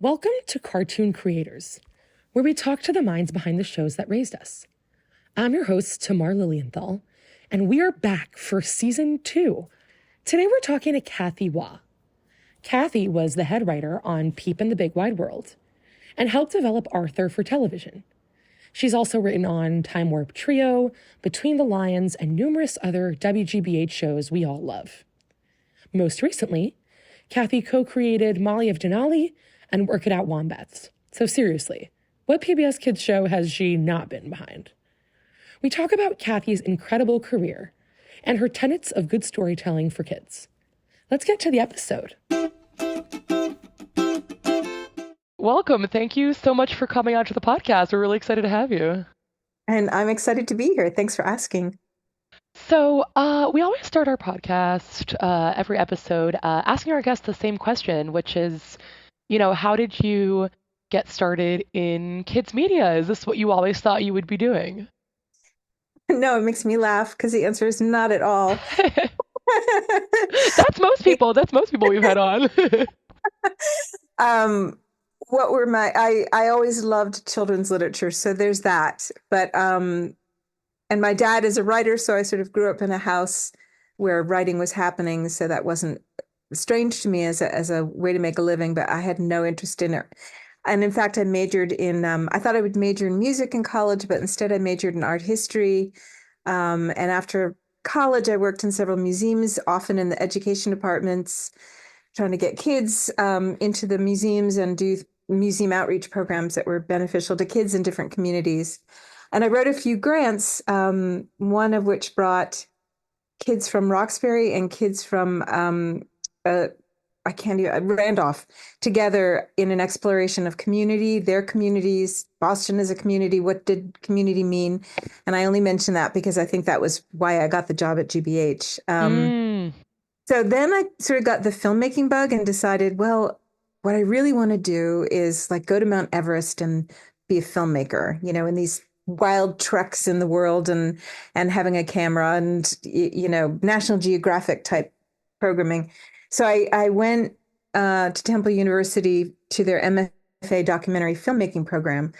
Welcome to Cartoon Creators, where we talk to the minds behind the shows that raised us. I'm your host, Tamar Lilienthal, and we are back for season 2. Today we're talking to Kathy Waugh. Kathy was the head writer on Peep in the Big Wide World and helped develop Arthur for television. She's also written on Time Warp Trio, Between the Lions, and numerous other WGBH shows we all love. Most recently, Kathy co-created Molly of Denali and Work It Out Wombats. So seriously, what PBS Kids show has she not been behind? We talk about Kathy's incredible career and her tenets of good storytelling for kids. Let's get to the episode. Welcome. Thank you so much for coming onto the podcast. We're really excited to have you. And I'm excited to be here. Thanks for asking. So we always start our podcast, every episode, asking our guests the same question, which is, how did you get started in kids media? Is this what you always thought you would be doing? No, it makes me laugh because the answer is not at all. That's most people. That's most people we've had on. What were I always loved children's literature, so there's that. But and my dad is a writer, so I sort of grew up in a house where writing was happening, so that wasn't strange to me as a way to make a living, but I had no interest in it. And in fact, I majored in, I thought I would major in music in college, but instead I majored in art history. And after college, I worked in several museums, often in the education departments, trying to get kids into the museums and do museum outreach programs that were beneficial to kids in different communities. And I wrote a few grants, one of which brought kids from Roxbury and kids from Randolph together in an exploration of community, their communities, Boston as a community. What did community mean? And I only mention that because I think that was why I got the job at GBH. So then I sort of got the filmmaking bug and decided, well, what I really want to do is like go to Mount Everest and be a filmmaker, in these wild treks in the world and having a camera and, National Geographic type programming. So I went to Temple University to their MFA documentary filmmaking program,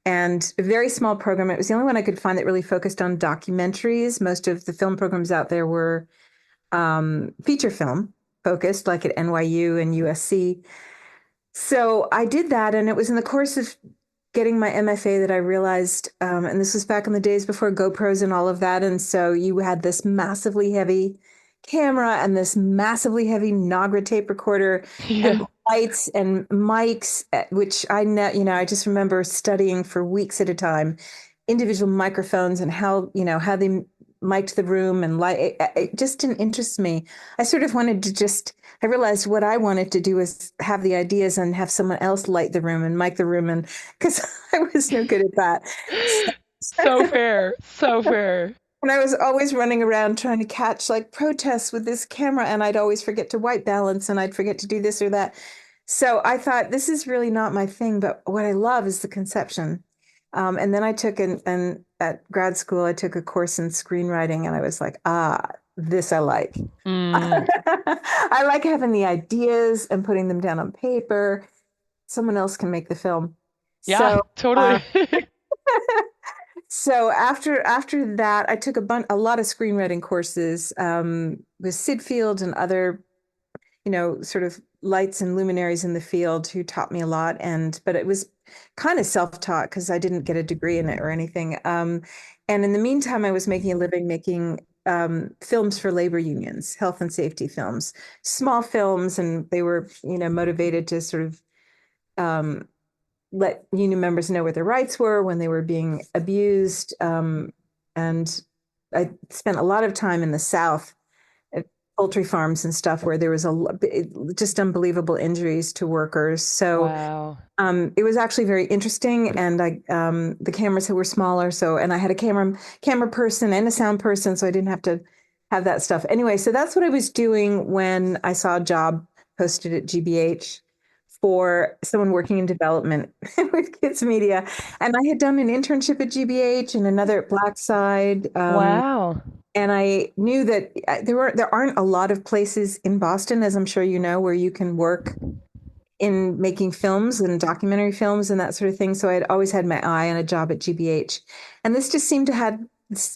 and a very small program. It was the only one I could find that really focused on documentaries. Most of the film programs out there were feature film focused, like at NYU and USC. So I did that, and it was in the course of getting my MFA that I realized, and this was back in the days before GoPros and all of that, and so you had this massively heavy camera and this massively heavy Nagra tape recorder and lights and mics, which I just remember studying for weeks at a time, individual microphones and how they mic'd the room and light. It just didn't interest me. I sort of wanted to I realized what I wanted to do was have the ideas and have someone else light the room and mic the room, and because I was no good at that. So fair. So fair. And I was always running around trying to catch like protests with this camera, and I'd always forget to white balance and I'd forget to do this or that. So I thought, this is really not my thing, but what I love is the conception. And then I took at grad school, I took a course in screenwriting, and I was like, this I like. I like having the ideas and putting them down on paper. Someone else can make the film. Yeah, so, totally. So after that, I took a lot of screenwriting courses with Sid Field and other, sort of lights and luminaries in the field who taught me a lot. But it was kind of self-taught because I didn't get a degree in it or anything. And in the meantime, I was making a living making films for labor unions, health and safety films, small films, and they were, motivated to sort of let union members know what their rights were when they were being abused. And I spent a lot of time in the South at poultry farms and stuff where there was just unbelievable injuries to workers. So wow. It was actually very interesting. And the cameras were smaller. And I had a camera person and a sound person, so I didn't have to have that stuff. Anyway, so that's what I was doing when I saw a job posted at GBH for someone working in development with kids media. And I had done an internship at GBH and another at Blackside. Wow. And I knew that there aren't a lot of places in Boston, as I'm sure you know, where you can work in making films and documentary films and that sort of thing. So I'd always had my eye on a job at GBH. And this just seemed to have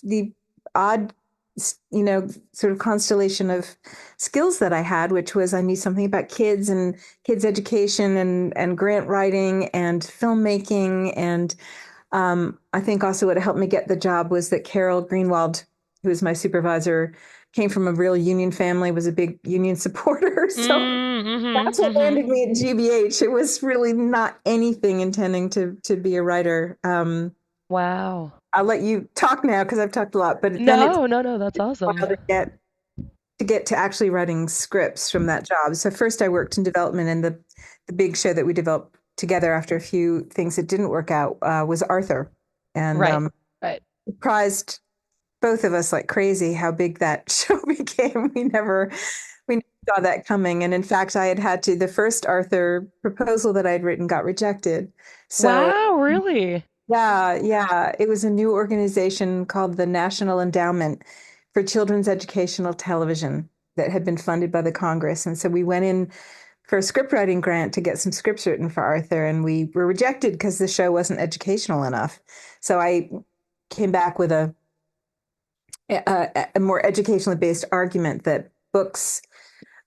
the odd, sort of constellation of skills that I had, which was I knew something about kids and kids education and grant writing and filmmaking. And I think also what helped me get the job was that Carol Greenwald, who was my supervisor, came from a real union family, was a big union supporter. So that's what landed me at GBH. It was really not anything intending to be a writer. Wow. I'll let you talk now because I've talked a lot, but then it's No, no, no, that's a awesome. while to get to actually writing scripts from that job. So first I worked in development, and the big show that we developed together after a few things that didn't work out was Arthur, and Right, right. surprised both of us like crazy how big that show became. We never saw that coming. And in fact, I had to, the first Arthur proposal that I'd written got rejected. So Wow, really? yeah, yeah, it was a new organization called the National Endowment for Children's Educational Television that had been funded by the Congress. And so we went in for a scriptwriting grant to get some scripts written for Arthur, and we were rejected because the show wasn't educational enough. So I came back with a more educationally based argument that books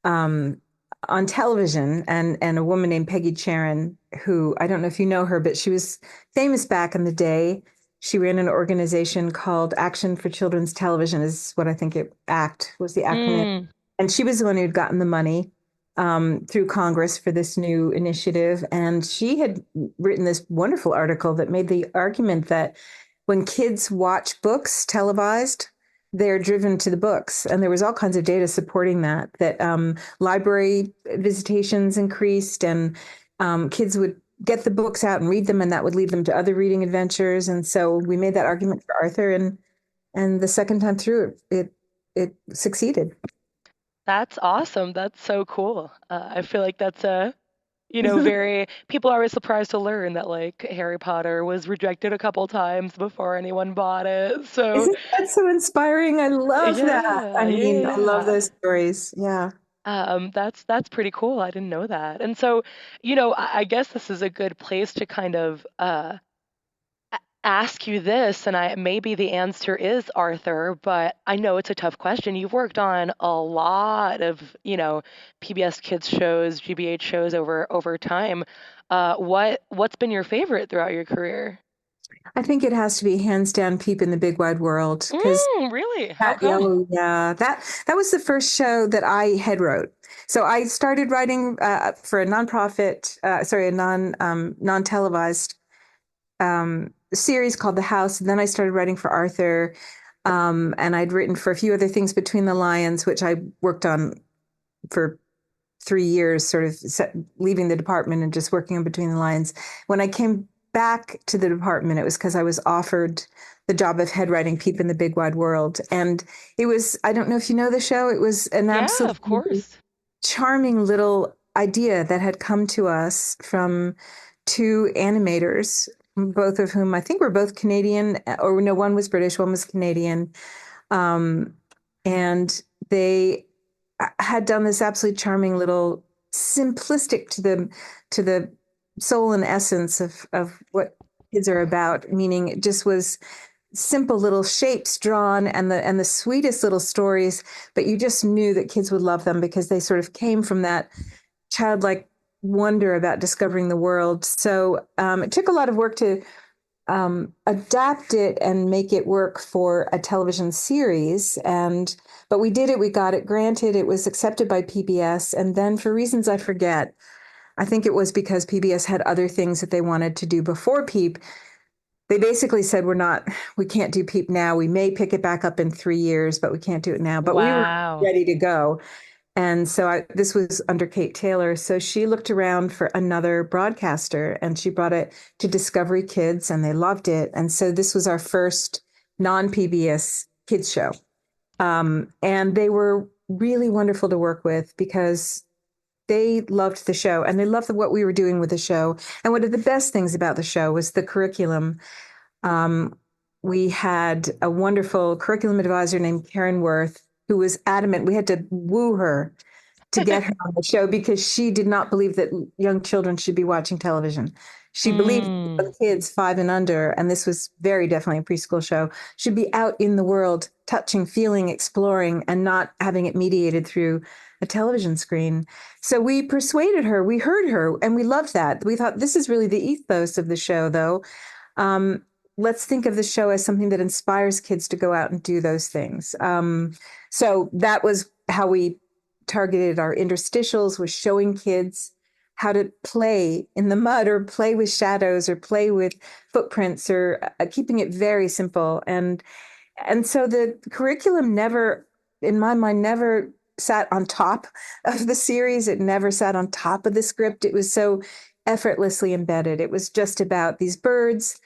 on television, and a woman named Peggy Charon, who I don't know if you know her, but she was famous back in the day. She ran an organization called Action for Children's Television, is what I think ACT was the acronym. Mm, And she was the one who'd gotten the money through Congress for this new initiative. And she had written this wonderful article that made the argument that when kids watch books televised, they're driven to the books. And there was all kinds of data supporting that library visitations increased, and kids would get the books out and read them, and that would lead them to other reading adventures. And so we made that argument for Arthur, and the second time through it succeeded. that's awesome. That's so cool. I feel like that's a, very, people are always surprised to learn that like Harry Potter was rejected a couple times before anyone bought it. So, Isn't that so inspiring? I love that. yeah, I yeah, mean, I love yeah. those stories. Yeah. That's pretty cool. I didn't know that. And so, I guess this is a good place to kind of ask you this, and maybe the answer is Arthur, but I know it's a tough question. You've worked on a lot of, PBS Kids shows, GBH shows over time. What's been your favorite throughout your career? I think it has to be hands down Peep in the Big Wide World, because Really? How come? yeah, that was the first show that I head wrote. So I started writing for a nonprofit, sorry, a non televised series called The House. And then I started writing for Arthur, and I'd written for a few other things between the Lions, which I worked on for 3 years, sort of leaving the department and just working in between the lines. When I came back to the department, it was because I was offered the job of head writing Peep in the Big Wide World. And it was, I don't know if you know the show, it was an Yeah, of absolutely course. charming little idea that had come to us from two animators, both of whom I think were both Canadian, or no, one was British, one was Canadian. Um, and they had done this absolutely charming little simplistic to the soul and essence of what kids are about, meaning it just was simple little shapes drawn, and the sweetest little stories, but you just knew that kids would love them because they sort of came from that childlike wonder about discovering the world. So it took a lot of work to adapt it and make it work for a television series. But we did it. We got it granted. It was accepted by PBS. And then for reasons I forget, I think it was because PBS had other things that they wanted to do before Peep. They basically said, we can't do Peep now. We may pick it back up in 3 years, but we can't do it now. But we were Wow. ready to go. And so this was under Kate Taylor. So she looked around for another broadcaster, and she brought it to Discovery Kids, and they loved it. And so this was our first non PBS kids show. And they were really wonderful to work with because they loved the show, and they loved what we were doing with the show. And one of the best things about the show was the curriculum. Um, we had a wonderful curriculum advisor named Karen Worth, who was adamant. We had to woo her to get her on the show because she did not believe that young children should be watching television. She believed Mm. that kids 5 and under, and this was very definitely a preschool show, should be out in the world, touching, feeling, exploring, and not having it mediated through a television screen. So we persuaded her, we heard her, and we loved that. We thought this is really the ethos of the show, though. Um, let's think of the show as something that inspires kids to go out and do those things. So that was how we targeted our interstitials, was showing kids how to play in the mud or play with shadows or play with footprints or keeping it very simple. And so the curriculum never, in my mind, never sat on top of the series. It never sat on top of the script. It was so effortlessly embedded. It was just about these birds,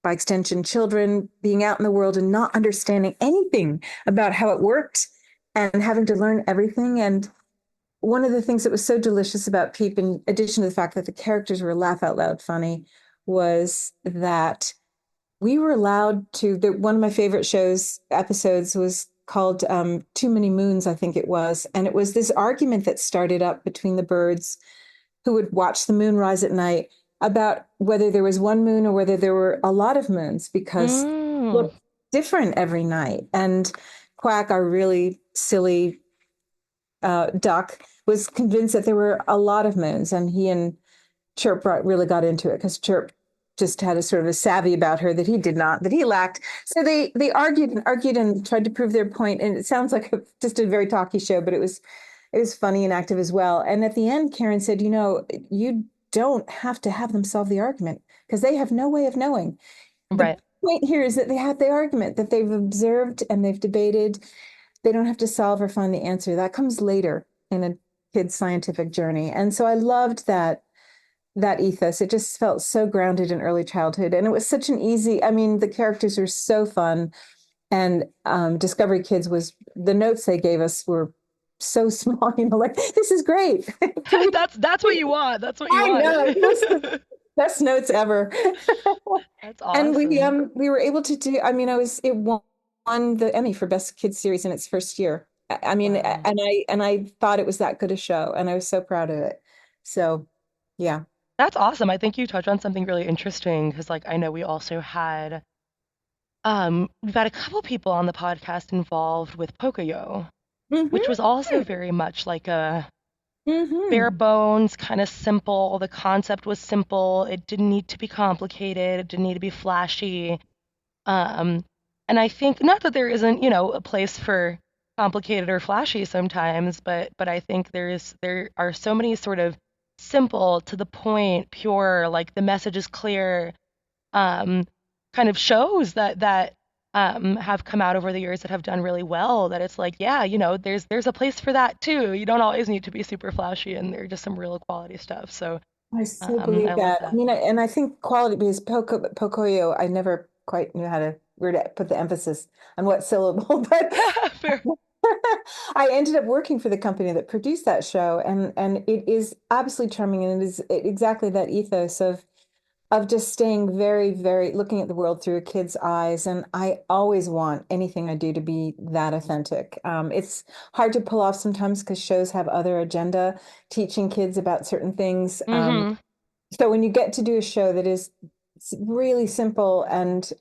by extension, children being out in the world and not understanding anything about how it worked and having to learn everything. And one of the things that was so delicious about Peep, in addition to the fact that the characters were laugh out loud funny, was that we were allowed to. One of my favorite shows episodes was called Too Many Moons, I think it was. And it was this argument that started up between the birds who would watch the moon rise at night about whether there was one moon or whether there were a lot of moons because it Mm. looked different every night. And Quack, our really silly duck, was convinced that there were a lot of moons, and he and Chirp really got into it because Chirp just had a sort of a savvy about her that he did not, that he lacked. So they argued and tried to prove their point. And it sounds like just a very talky show, but it was funny and active as well. And at the end, Karen said, you don't have to have them solve the argument because they have no way of knowing. The Right. point here is that they have the argument that they've observed and they've debated. They don't have to solve or find the answer. That comes later in a kid's scientific journey. And so I loved that ethos. It just felt so grounded in early childhood. And it was such an easy, I mean, the characters are so fun. And Discovery Kids was, the notes they gave us were so small, like, this is great. Can we, That's what you want. That's what you I want. know, this is the best notes ever. That's And we awesome. we were able to do, I mean, it won the Emmy for Best Kids Series in its first year. I mean, Wow. and I thought it was that good a show, and I was so proud of it. So, yeah. That's awesome. I think you touched on something really interesting because like I know we also had we've had a couple people on the podcast involved with Pocoyo, which was also Mm-hmm. very much like a bare Mm-hmm. bones, kind of simple. The concept was simple. It didn't need to be complicated. It didn't need to be flashy. Um, and I think not that there isn't, a place for complicated or flashy sometimes, but I think there are so many sort of simple, to the point, pure, like the message is clear, um, kind of shows that have come out over the years that have done really well. That it's like, yeah, there's a place for that too. You don't always need to be super flashy, and there's just some real quality stuff. So I so believe I love that. I that. mean, and I think quality, because Pocoyo, I never quite knew where to put the emphasis on what syllable, but Fair. I ended up working for the company that produced that show, and it is absolutely charming, and it is exactly that ethos of just staying very, very looking at the world through a kid's eyes. And I always want anything I do to be that authentic. It's hard to pull off sometimes because shows have other agenda, teaching kids about certain things. Mm-hmm. So when you get to do a show that is really simple and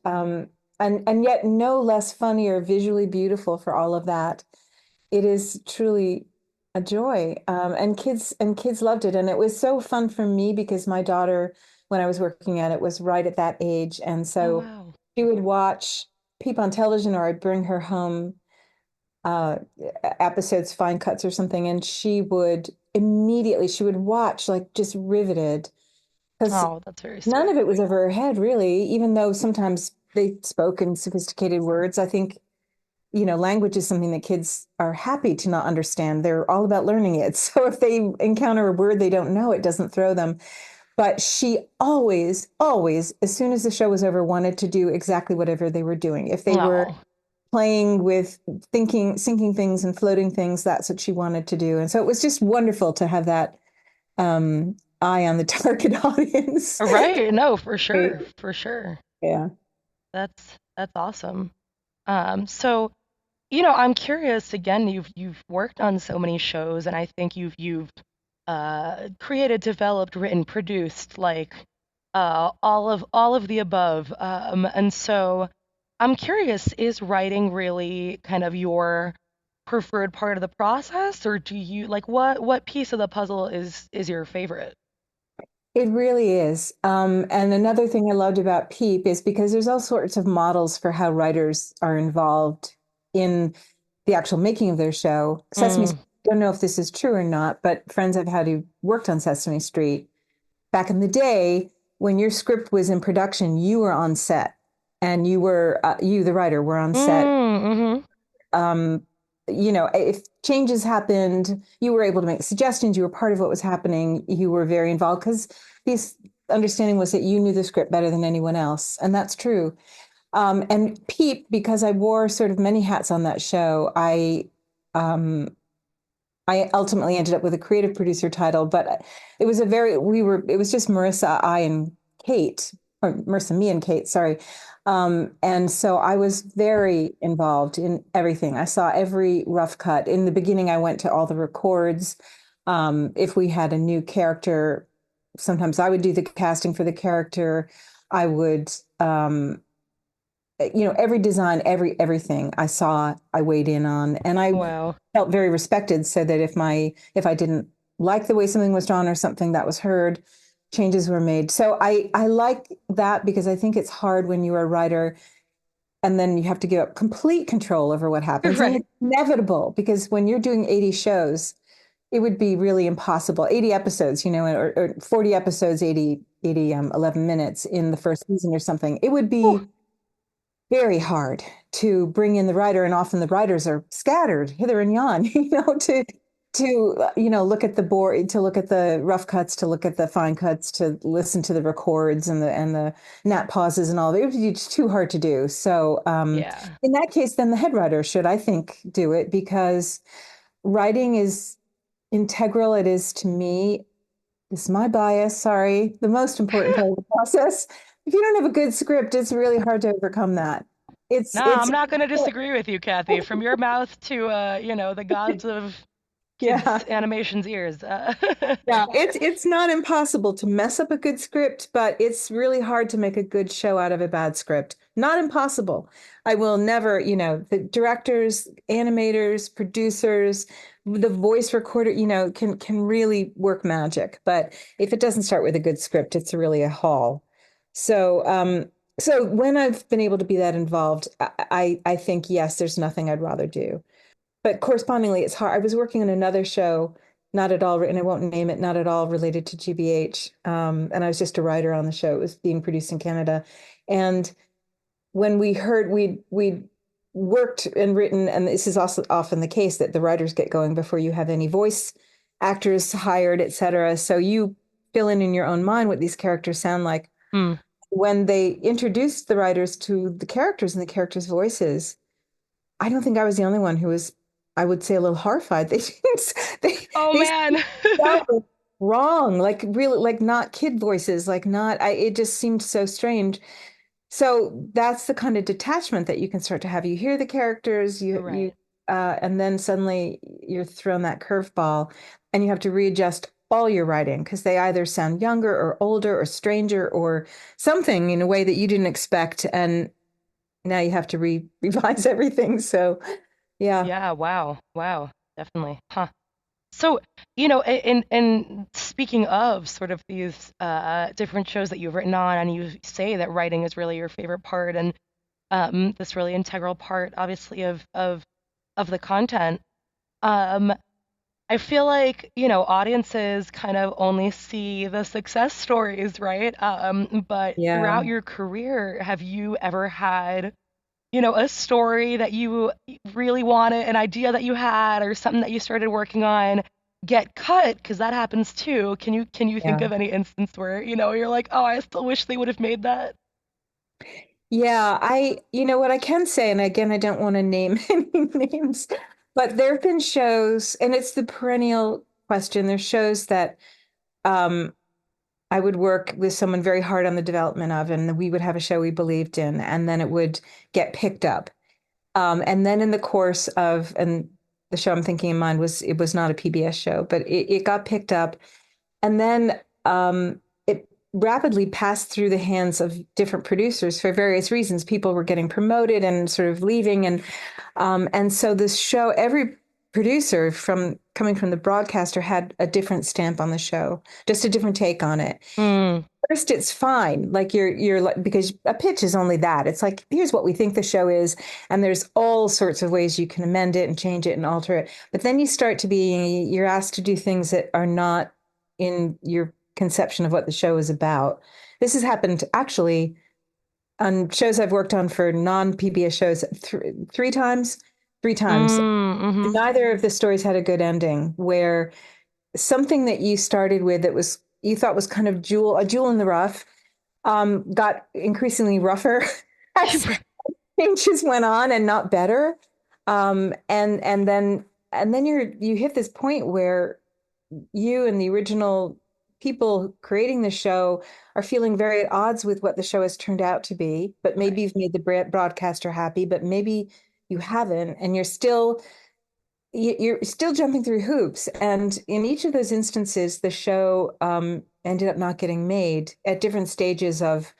yet no less funny or visually beautiful for all of that, it is truly a joy. And kids loved it, and it was so fun for me because my daughter, when I was working at it, was right at that age, and Oh so wow. she would watch Peep on television, or I'd bring her home uh, episodes, fine cuts or something, and she would watch like just riveted because Oh, that's very none sweet. of it was over her head really, even though sometimes they spoke in sophisticated words. I think language is something that kids are happy to not understand. They're all about learning it. So if they encounter a word they don't know, it doesn't throw them. But she always, always, as soon as the show was over, wanted to do exactly whatever they were doing. If they were Oh, playing with thinking, sinking things and floating things, that's what she wanted to do. And so it was just wonderful to have that eye on the target audience. right. No, for Great. sure, for sure. Yeah. That's awesome. So I'm curious again, you've worked on so many shows and I think you've created, developed, written, produced like all of the above. And so I'm curious, is writing really kind of your preferred part of the process, or do you like what piece of the puzzle is your favorite? It really is. And another thing I loved about Peep is because there's all sorts of models for how writers are involved in the actual making of their show. Sesame Mm, Street, I don't know if this is true or not, but friends I've had who worked on Sesame Street back in the day, when your script was in production, you were on set and you, the writer, were on set. mm-hmm. um, if changes happened, you were able to make suggestions. You were part of what was happening. You were very involved because this understanding was that you knew the script better than anyone else, and that's true. And Peep, because I wore sort of many hats on that show, um, I ultimately ended up with a creative producer title, but it was just Marissa, I, and Kate, or Marissa, me, and Kate, sorry. And so I was very involved in everything. I saw every rough cut. In the beginning, I went to all the records. If we had a new character, sometimes I would do the casting for the character. I would, every design, everything I saw, I weighed in on, and I Wow. felt very respected. So that if I didn't like the way something was drawn or something that was heard, changes were made. So I like that because I think it's hard when you're a writer and then you have to give up complete control over what happens, and Right. it's inevitable because when you're doing 80 shows, it would be really impossible. 80 episodes, or 40 episodes, 11 minutes in the first season or something. It would Whew. be very hard to bring in the writer, and often the writers are scattered hither and yon, look at the board, to look at the rough cuts, to look at the fine cuts, to listen to the records and the nat pauses and all of it. It would be just too hard to do. So Yeah. in that case, then the head writer should, I think, do it because writing is integral. It is to me, this is my bias, sorry, the most important part of the process. If you don't have a good script, it's really hard to overcome that. Nah, It's I'm not going to disagree with you, Kathy. From your mouth to the gods of kids yeah. animation's ears. Yeah, it's not impossible to mess up a good script, but it's really hard to make a good show out of a bad script. Not impossible. I will never, the directors, animators, producers, the voice recorder, can really work magic. But if it doesn't start with a good script, it's really a haul. So so when I've been able to be that involved, I think yes, there's nothing I'd rather do. But correspondingly, it's hard. I was working on another show, not at all, and I won't name it, not at all related to GBH. And I was just a writer on the show. It was being produced in Canada. And when we heard we worked and written, and this is also often the case that the writers get going before you have any voice actors hired, et cetera. So you fill in your own mind what these characters sound like. Hmm. When they introduced the writers to the characters and the characters' voices, I don't think I was the only one who was, I would say, a little horrified. They Oh they man. sounded wrong, like really, like not kid voices, like not. It just seemed so strange. So that's the kind of detachment that you can start to have. You hear the characters, Right. and then suddenly you're thrown that curveball, and you have to readjust all your writing because they either sound younger or older or stranger or something in a way that you didn't expect, and now you have to revise everything. So yeah. Yeah, wow. Wow. Definitely. Huh. So, in speaking of sort of these different shows that you've written on, and you say that writing is really your favorite part, and this really integral part, obviously, of the content. Um, I feel like, audiences kind of only see the success stories, right? But Yeah. throughout your career, have you ever had, a story that you really wanted, an idea that you had, or something that you started working on get cut? Because that happens too. Can you think Yeah. of any instance where, you're like, oh, I still wish they would have made that? Yeah, what I can say, and again, I don't want to name any names, but there have been shows, and it's the perennial question. There's shows that um, I would work with someone very hard on the development of, and we would have a show we believed in, and then it would get picked up. And then in the course of, and the show I'm thinking in mind it was not a PBS show, but it got picked up. And then it rapidly passed through the hands of different producers for various reasons. People were getting promoted and sort of leaving. And so this show, every producer from coming from the broadcaster had a different stamp on the show, just a different take on it. Mm, First, it's fine. Like you're like, because a pitch is only that. It's like, here's what we think the show is. And there's all sorts of ways you can amend it and change it and alter it. But then you're asked to do things that are not in your conception of what the show is about. This has happened actually on shows I've worked on for non-PBS shows three times, three times. mm-hmm. Neither of the stories had a good ending where something that you started with that was you thought was kind of a jewel in the rough, got increasingly rougher as changes went on and not better. And then you hit this point where you and the original people creating the show are feeling very at odds with what the show has turned out to be. But maybe you've made the broadcaster happy, but maybe you haven't, and you're still jumping through hoops. And in each of those instances, the show ended up not getting made at different stages of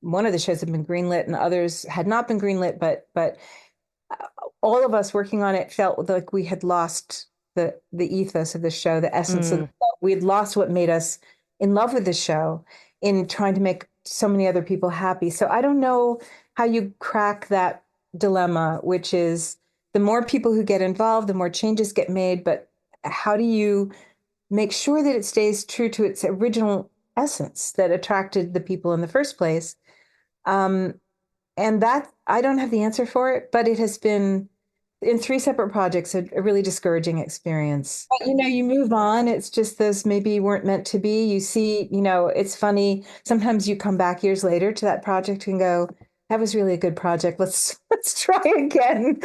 one of the shows had been greenlit and others had not been greenlit, but all of us working on it felt like we had lost the ethos of the show, the essence of the show. We had lost what made us in love with the show in trying to make so many other people happy. So I don't know how you crack that dilemma, which is the more people who get involved, the more changes get made. But how do you make sure that it stays true to its original essence that attracted the people in the first place? And that I don't have the answer for it, but it has been in three separate projects a really discouraging experience. But, you move on. It's just those maybe weren't meant to be. You see, it's funny. Sometimes you come back years later to that project and go, that was really a good project. Let's try again.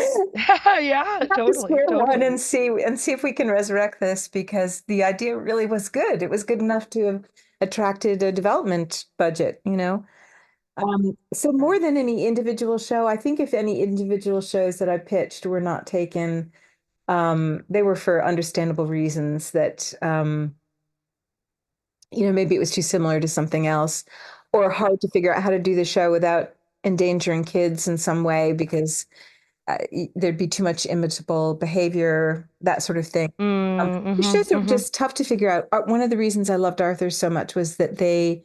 Yeah, Back to totally, square one totally. and see if we can resurrect this because the idea really was good. It was good enough to have attracted a development budget. So more than any individual show, I think if any individual shows that I pitched were not taken, they were for understandable reasons that, maybe it was too similar to something else or hard to figure out how to do the show without endangering kids in some way because there'd be too much imitable behavior, that sort of thing. The Mm-hmm, shows are mm-hmm. just tough to figure out. One of the reasons I loved Arthur so much was that the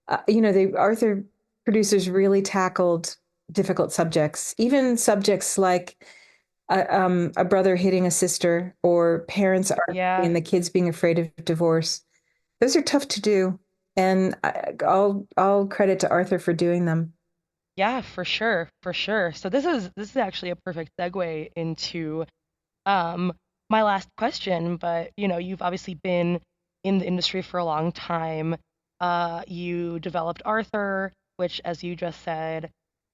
Arthur producers really tackled difficult subjects, even subjects like a brother hitting a sister or parents arguing Yeah. and the kids being afraid of divorce. Those are tough to do, and all credit to Arthur for doing them. Yeah, for sure, for sure. So this is actually a perfect segue into um my last question, but you've obviously been in the industry for a long time. You developed Arthur, which as you just said,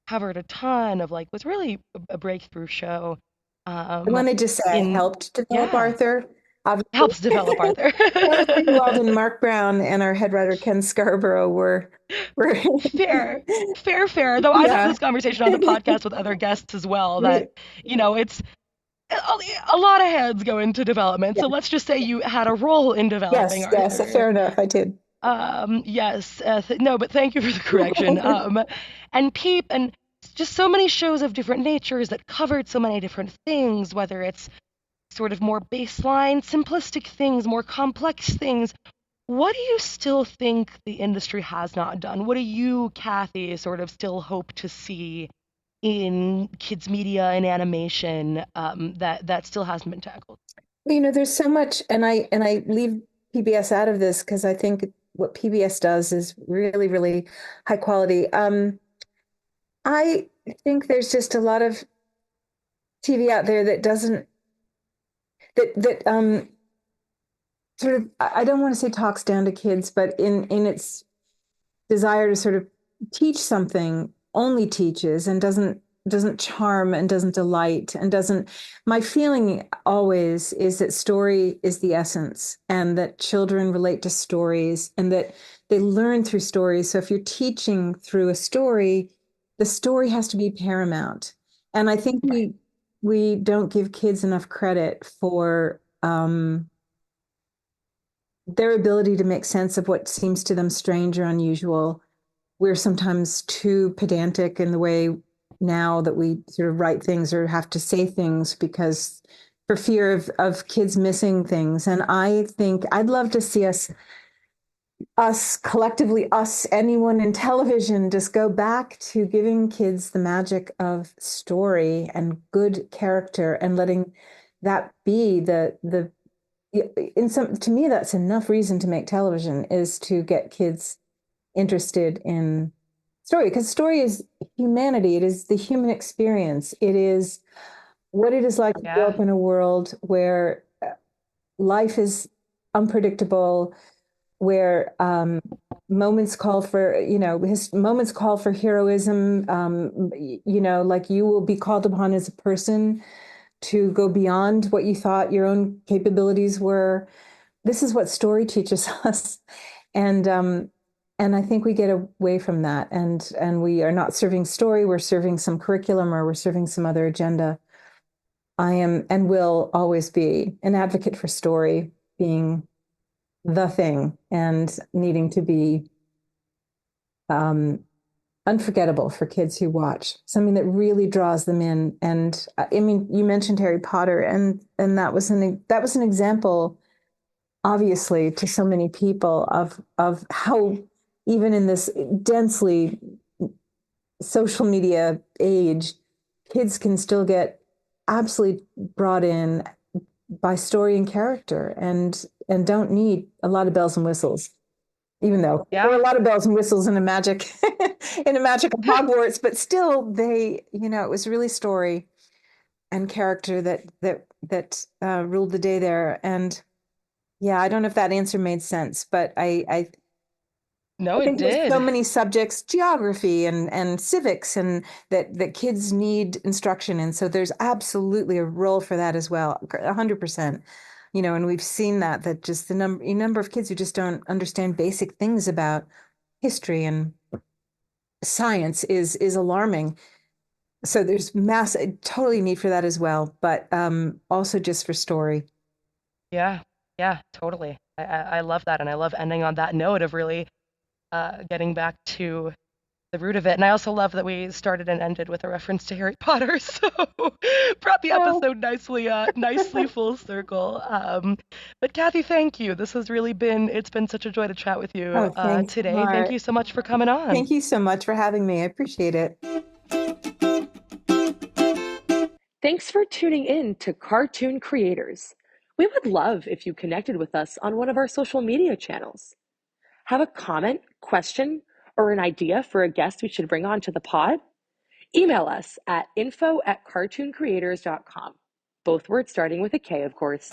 covered a ton of was really a breakthrough show. I Um wanted to say I in helped develop Yeah, Arthur. Obviously, helps develop Arthur. Taylor Greenwald and Mark Brown and our head writer Ken Scarborough were Fair, fair, fair. Though I've had yeah. this conversation on the podcast with other guests as well that, it's a lot of heads go into development. Yeah. So let's just say you had a role in developing Yes, Arthur. fair enough. I did. Yes, no, but thank you for the correction. And Peep, and just so many shows of different natures that covered so many different things, whether it's sort of more baseline, simplistic things, more complex things. What do you still think the industry has not done? What do you, Kathy, sort of still hope to see in kids media and animation that still hasn't been tackled? Well, there's so much, and I leave PBS out of this because I think what PBS does is really, really high quality. I think there's just a lot of TV out there that doesn't that sort of I don't want to say talks down to kids, but in its desire to sort of teach something only teaches and doesn't charm and doesn't delight and doesn't my feeling always is that story is the essence and that children relate to stories and that they learn through stories. So if you're teaching through a story, the story has to be paramount. And I think we don't give kids enough credit for their ability to make sense of what seems to them strange or unusual. We're sometimes too pedantic in the way now that we sort of write things or have to say things because for fear of kids missing things. And I think I'd love to see us collectively, us, anyone in television, just go back to giving kids the magic of story and good character and letting that be the in some to me that's enough reason to make television is to get kids interested in story because story is humanity. It is the human experience. It is what it is like to grow Yeah. up in a world where life is unpredictable, where moments call for, his moments call for heroism. Like you will be called upon as a person to go beyond what you thought your own capabilities were. This is what story teaches us, and I think we get away from that, and we are not serving story. We're serving some curriculum, or we're serving some other agenda. I am and will always be an advocate for story being the thing and needing to be um, unforgettable for kids who watch, something that really draws them in. And I mean, you mentioned Harry Potter, and that was an example, obviously, to so many people of how even in this densely social media age, kids can still get absolutely brought in by story and character, and don't need a lot of bells and whistles, even though there are Yeah. a lot of bells and whistles in a magic in a magical Hogwarts, but still it was really story and character that ruled the day there. And yeah, I don't know if that answer made sense, but No, I it think there's so did. many subjects, geography and civics, and that kids need instruction in. So there's absolutely a role for that as well, 100%. And we've seen that just the number of kids who just don't understand basic things about history and science is alarming. So there's totally need for that as well, but also just for story. Yeah. Yeah, totally. I love that. And I love ending on that note of really getting back to the root of it. And I also love that we started and ended with a reference to Harry Potter. So brought the Oh, episode nicely full circle. But Kathy, thank you. It's been such a joy to chat with you oh, thanks, today. Thank Mar. you so much for coming on. Thank you so much for having me. I appreciate it. Thanks for tuning in to Cartoon Creators. We would love if you connected with us on one of our social media channels. Have a comment, question, or an idea for a guest we should bring on to the pod? Email us at info@cartooncreators.com. Both words starting with a K, of course.